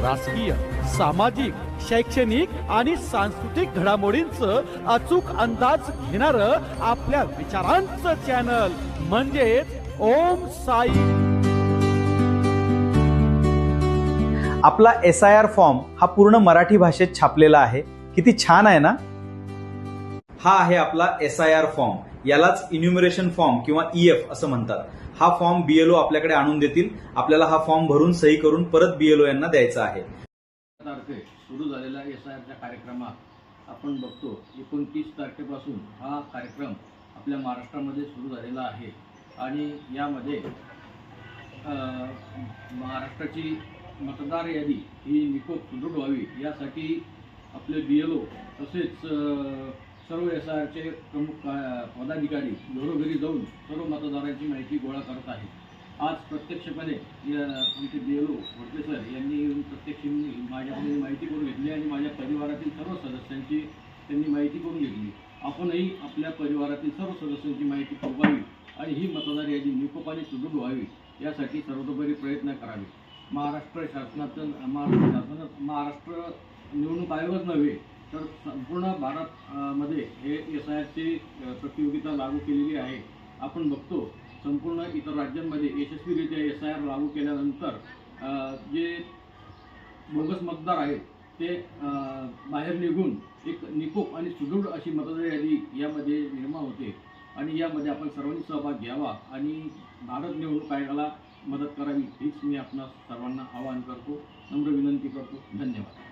राजकीय, सामाजिक, शैक्षणिक आणि सांस्कृतिक घडामोडींचं अचूक अंदाज घेणारं आपल्या विचारांचं चॅनल म्हणजेच ओम साई। आपला SIR फॉर्म हा पूर्ण मराठी भाषेत छापलेला आहे। किती छान आहे ना। हा आहे आपला SIR फॉर्म, यालाच इन्युमरेशन फॉर्म किंवा EF असं म्हणतात। हा फॉर्म BLO आपल्याकडे आणून देतील। आपल्याला हा फॉर्म भरून सही करून परत BLO यांना द्यायचा आहे। सुरू झालेल्या SIRच्या कार्यक्रमात आपण बघतो 29 तारखेपासून हा कार्यक्रम आपल्या महाराष्ट्रामध्ये सुरू झालेला आहे आणि यामध्ये महाराष्ट्राची मतदार यादी ही निकोप सुदृढ व्हावी यासाठी आपले BLO तसेच सर्व SIRचे प्रमुख पदाधिकारी घरोघरी जाऊन सर्व मतदारांची माहिती गोळा करत आहेत। आज प्रत्यक्षपणे आमचे BLO भोसले सर यांनी प्रत्यक्ष माझ्याकडे माहिती करून घेतली आणि माझ्या परिवारातील सर्व सदस्यांची त्यांनी माहिती करून घेतली। आपणही आपल्या परिवारातील सर्व सदस्यांची माहिती पुरवावी आणि ही मतदार यादी निकोपाने सुदृढ व्हावी यासाठी सर्वतोपरी प्रयत्न करावे। महाराष्ट्र निवडणूक आयोगच नव्हे तर संपूर्ण भारतमध्ये हे SIRची प्रतियोगिता लागू केलेली आहे। आपण बघतो संपूर्ण इतर राज्यांमध्ये यशस्वीरित्या SIR लागू केल्यानंतर जे बोगस मतदार आहेत ते बाहेर निघून एक निकोप आणि सुदृढ अशी मतदार यादी यामध्ये निर्माण होते आणि यामध्ये आपण सर्वांनी सहभाग घ्यावा आणि भारत निवडणूक आयोगाला मदत करावी हीच मी आपणा सर्वांना आवाहन करतो, नम्र विनंती करतो। धन्यवाद।